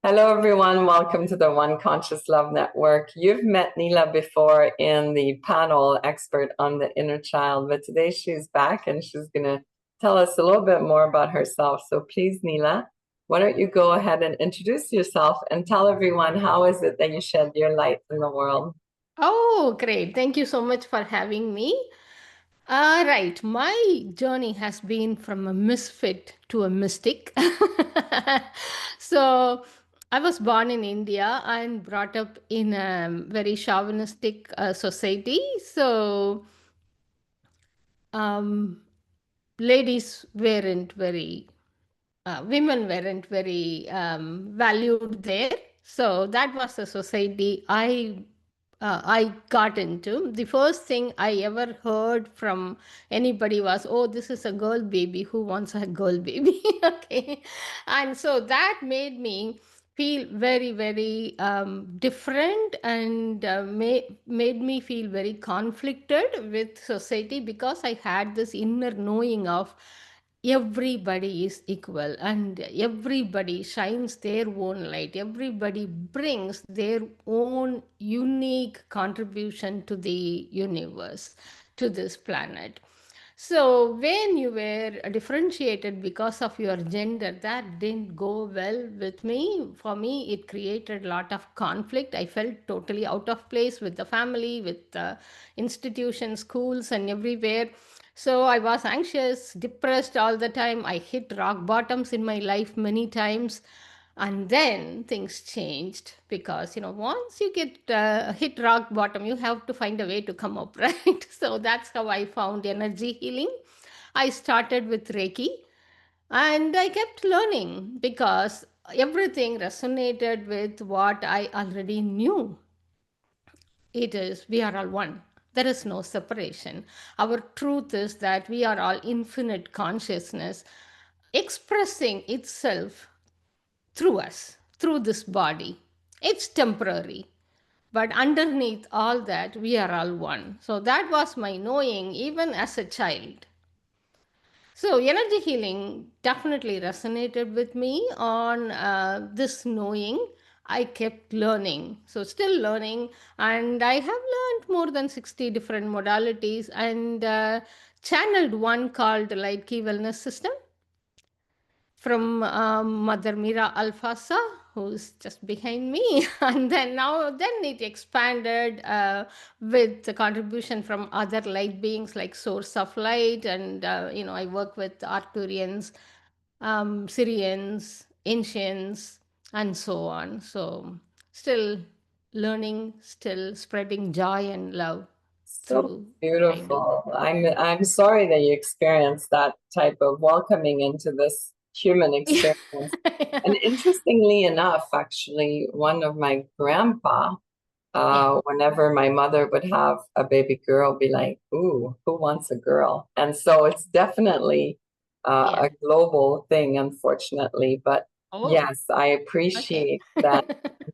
Hello, everyone. Welcome to the One Conscious Love Network. You've met Nila before in the panel expert on the inner child, but today she's back and she's going to tell us a little bit more about herself. So please, Nila, why don't you go ahead and introduce yourself and tell everyone how is it that you shed your light in the world? Oh, great. Thank you so much for having me. Right. My journey has been from a misfit to a mystic. So, I was born in India and brought up in a very chauvinistic society. So, um, ladies weren't very women weren't very valued there. So that was the society I got into. The first thing I ever heard from anybody was, "Oh, this is a girl baby. Who wants a girl baby?" Okay, and so that made me feel very, very different and made me feel very conflicted with society because I had this inner knowing of everybody is equal and everybody shines their own light, everybody brings their own unique contribution to the universe, to this planet. So when you were differentiated because of your gender, that didn't go well with me. For me, it created a lot of conflict. I felt totally out of place with the family, with the institutions, schools, and everywhere. So I was anxious, depressed all the time. I hit rock bottoms in my life many times. And then things changed because, once you get hit rock bottom, you have to find a way to come up, right? So that's how I found energy healing. I started with Reiki and I kept learning because everything resonated with what I already knew. It is, we are all one. There is no separation. Our truth is that we are all infinite consciousness expressing itself through us, through this body. It's temporary. But underneath all that, we are all one. So that was my knowing even as a child. So, energy healing definitely resonated with me on this knowing. I kept learning. So, still learning. And I have learned more than 60 different modalities and channeled one called the Light Key Wellness System from Mother Mira Alfasa, who's just behind me. And then it expanded with the contribution from other light beings like Source of Light. And, I work with Arcturians, Syrians, Ancients, and so on. So, still learning, still spreading joy and love So through what I do. beautiful. I'm sorry that you experienced that type of welcoming into this human experience. And interestingly enough, actually, one of my grandpa, Yeah, whenever my mother would have a baby girl, be like, "Ooh, who wants a girl?" And so it's definitely yeah. a global thing, unfortunately. But Oh, yes, I okay. appreciate that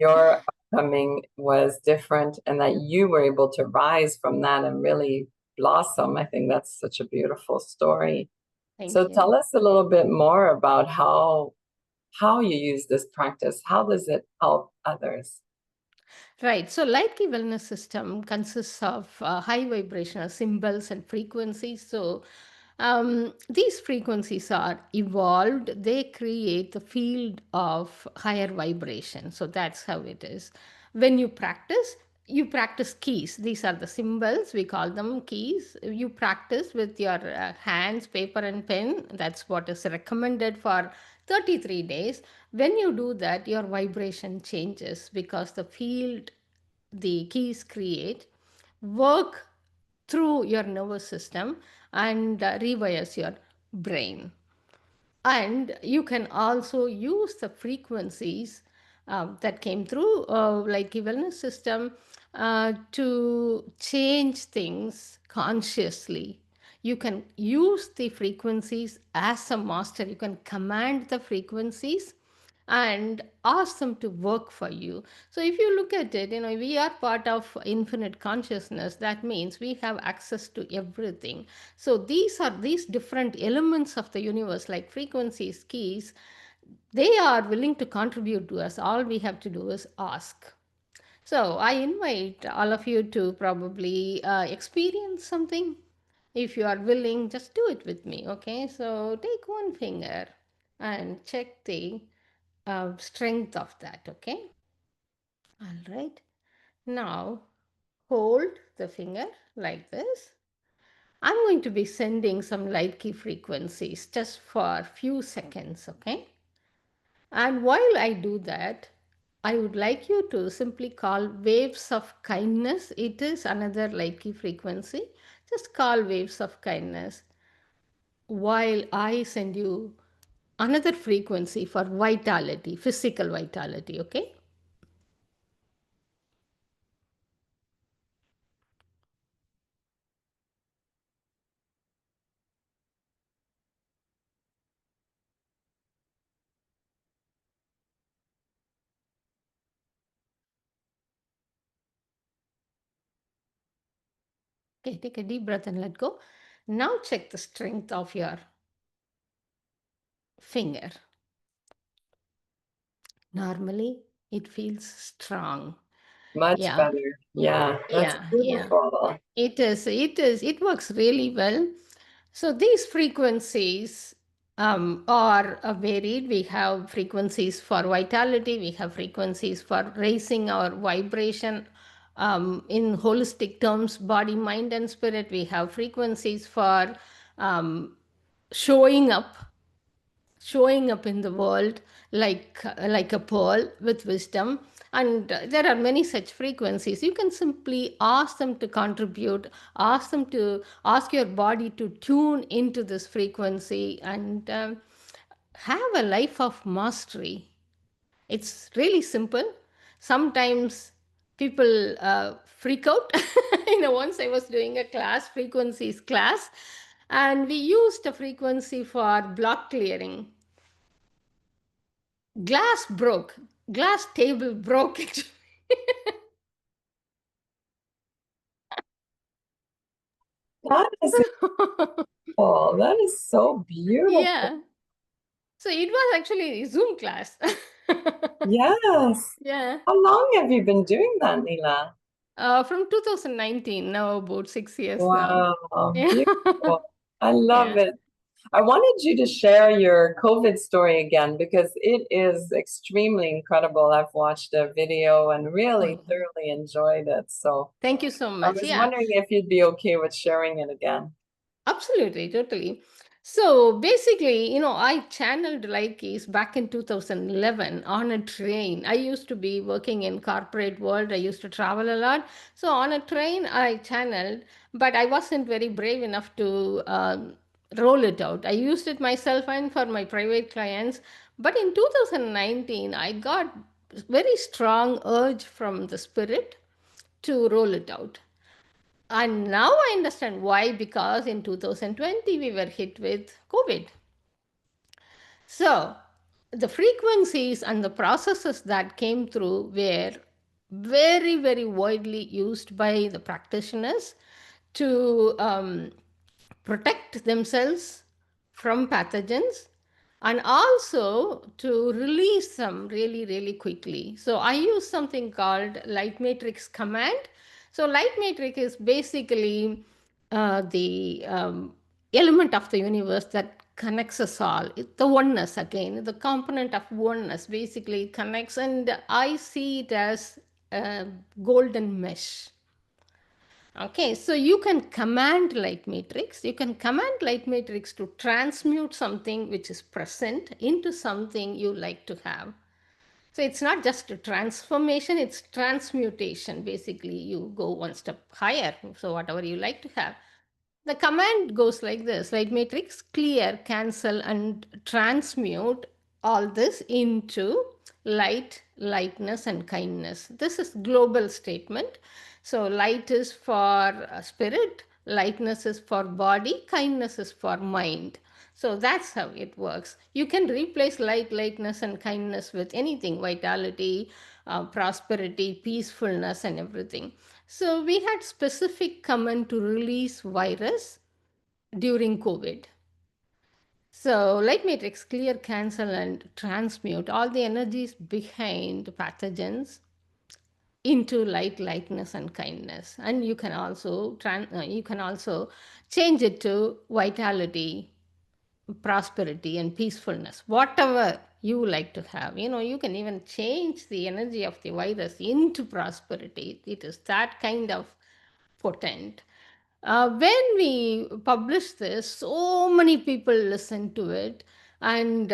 your upcoming was different and that you were able to rise from that and really blossom. I think that's such a beautiful story. Thank So you. tell us a little bit more about how you use this practice. How does it help others? Right. So, light key wellness system consists of high vibrational symbols and frequencies. So, these frequencies are evolved. They create the field of higher vibration. So that's how it is. When you practice keys. These are the symbols. We call them keys. You practice with your hands, paper, and pen. That's what is recommended for 33 days. When you do that, your vibration changes because the field the keys create work through your nervous system and rewires your brain. And you can also use the frequencies that came through like a wellness system to change things consciously. You can use the frequencies as a master. You can command the frequencies and ask them to work for you. So if you look at it, we are part of infinite consciousness. That means we have access to everything. So these are these different elements of the universe, like frequencies, keys. they are willing to contribute to us. All we have to do is ask. So I invite all of you to probably experience something. If you are willing, just do it with me. Okay. So take one finger and check the strength of that. Okay. All right. Now hold the finger like this. I'm going to be sending some light key frequencies just for a few seconds. Okay. And while I do that, I would like you to simply call waves of kindness. It is another light key frequency. Just call waves of kindness while I send you another frequency for vitality, physical vitality. Okay. Okay. Take a deep breath and let go. Now check the strength of your finger. Normally, it feels strong. Much Yeah. better. Yeah, that's Yeah. beautiful. It works really well. So these frequencies are varied. We have frequencies for vitality, we have frequencies for raising our vibration. In holistic terms, body, mind, and spirit, we have frequencies for um, showing up showing up in the world like a pearl with wisdom. And there are many such frequencies. You can simply ask them to contribute, ask your body to tune into this frequency, and have a life of mastery. It's really simple. Sometimes people freak out. Once I was doing a class, frequencies class, and we used a frequency for block clearing. Glass broke. Glass table broke. That is beautiful. That is so beautiful. Yeah. So it was actually a Zoom class. Yes. Yeah. How long have you been doing that, Nila? From 2019, now about 6 years now. Wow, Yeah. beautiful. I love Yeah. it. I wanted you to share your COVID story again because it is extremely incredible. I've watched a video and really Oh, thoroughly enjoyed it. So thank you so I much. was Yeah. wondering if you'd be okay with sharing it again. Absolutely, totally. So basically, I channeled Laikis back in 2011 on a train. I used to be working in corporate world. I used to travel a lot. So on a train, I channeled, but I wasn't very brave enough to roll it out. I used it myself and for my private clients. But in 2019, I got very strong urge from the spirit to roll it out. And now I understand why, because in 2020 we were hit with COVID. So the frequencies and the processes that came through were very, very widely used by the practitioners to protect themselves from pathogens and also to release them really, really quickly. So I use something called light matrix command. So light matrix is basically the element of the universe that connects us all. The oneness, again, the component of oneness basically connects, and I see it as a golden mesh. Okay, so you can command light matrix. You can command light matrix to transmute something which is present into something you like to have. So it's not just a transformation, it's transmutation. Basically, you go one step higher. So whatever you like to have. The command goes like this: light matrix, clear, cancel, and transmute all this into light, lightness, and kindness. This is global statement. So light is for spirit, lightness is for body, kindness is for mind. So that's how it works. You can replace light, lightness, and kindness with anything: vitality, prosperity, peacefulness, and everything. So we had specific command to release virus during COVID. So light matrix clear, cancel, and transmute all the energies behind pathogens into light, lightness, and kindness. And you can also change it to vitality, prosperity, and peacefulness, whatever you like to have. You can even change the energy of the virus into prosperity. It is that kind of potent. When we published this, so many people listened to it, and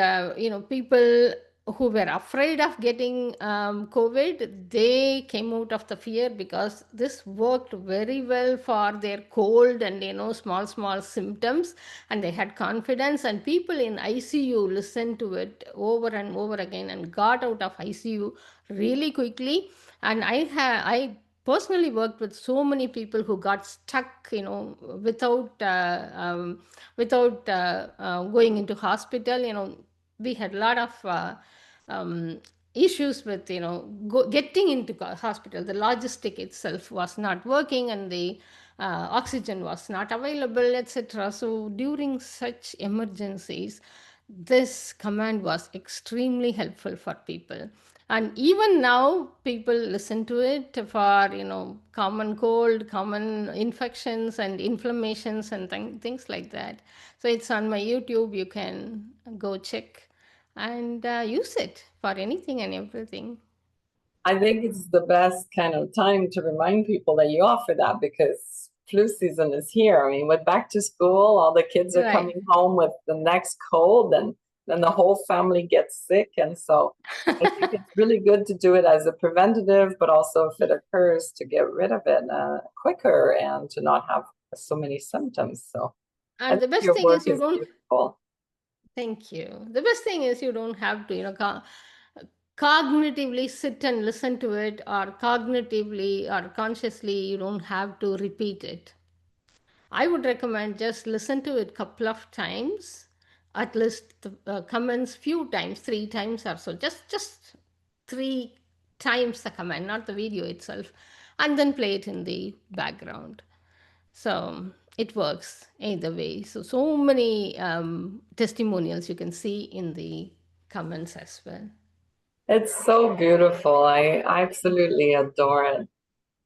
people who were afraid of getting COVID, they came out of the fear because this worked very well for their cold and small symptoms, and they had confidence. And people in ICU listened to it over and over again and got out of ICU really quickly. And I personally worked with so many people who got stuck, without going into hospital. We had a lot of um, issues with getting into hospital. The logistic itself was not working, and the oxygen was not available, etc. So during such emergencies, this command was extremely helpful for people. And even now people listen to it for common cold, common infections and inflammations and things like that. So it's on my YouTube. You can go check and use it for anything and everything. I think it's the best kind of time to remind people that you offer that, because flu season is here. I mean, with back to school, all the kids are Right. coming home with the next cold, and then the whole family gets sick. And so I think it's really good to do it as a preventative, but also if it occurs, to get rid of it quicker and to not have so many symptoms. So I And think the best your thing work is you is don't beautiful. Thank you. The best thing is you don't have to, cognitively sit and listen to it, or cognitively or consciously, you don't have to repeat it. I would recommend just listen to it couple of times, at least the comments few times, 3 times or so. Just 3 times the command, not the video itself, and then play it in the background. So it works either way. So many testimonials you can see in the comments as well. It's so beautiful. I absolutely adore it.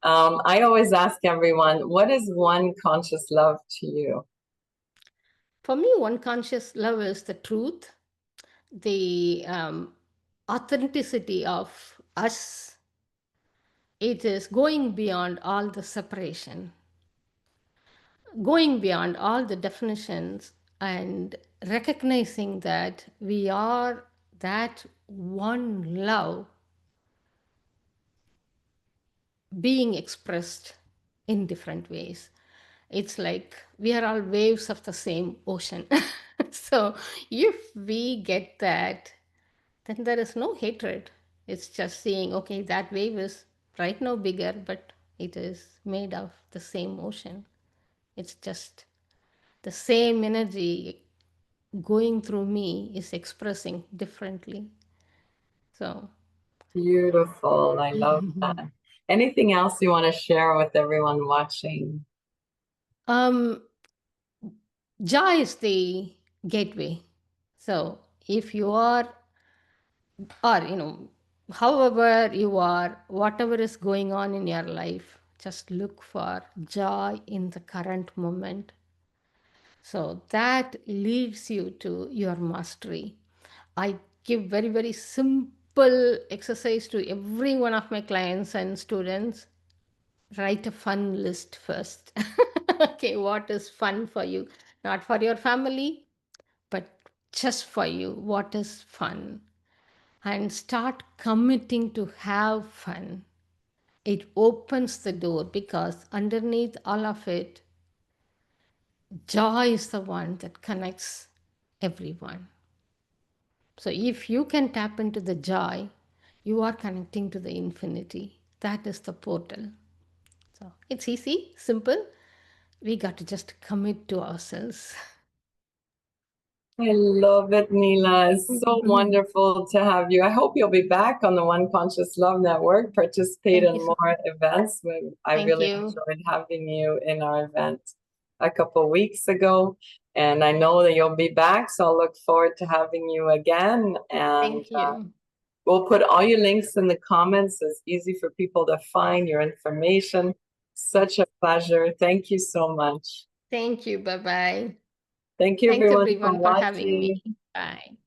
I always ask everyone, what is one conscious love to you? For me, one conscious love is the truth, the authenticity of us. It is going beyond all the separation, going beyond all the definitions, and recognizing that we are that one love being expressed in different ways. It's like we are all waves of the same ocean. So if we get that, then there is no hatred. It's just saying, okay, that wave is right now bigger, but it is made of the same ocean. It's just the same energy going through me is expressing differently. So, Beautiful. I love that. Anything else you want to share with everyone watching? um, joy is the gateway. So, if you are, or however you are, whatever is going on in your life, just look for joy in the current moment. So that leads you to your mastery. I give very, very simple exercise to every one of my clients and students. Write a fun list first. Okay, what is fun for you? Not for your family, but just for you. What is fun? And start committing to have fun. It opens the door, because underneath all of it, joy is the one that connects everyone. So if you can tap into the joy, you are connecting to the infinity. That is the portal. So it's easy, simple. We got to just commit to ourselves. I love it, Nila. It's so wonderful to have you. I hope you'll be back on the One Conscious Love Network, participate Thank in you so more much. events. I Thank really you. enjoyed having you in our event a couple of weeks ago. And I know that you'll be back, so I'll look forward to having you again. And Thank you. we'll put all your links in the comments. It's easy for people to find your information. Such a pleasure. Thank you so much. Thank you. Bye-bye. Thank you Thanks everyone for everyone for having me. watching. Bye.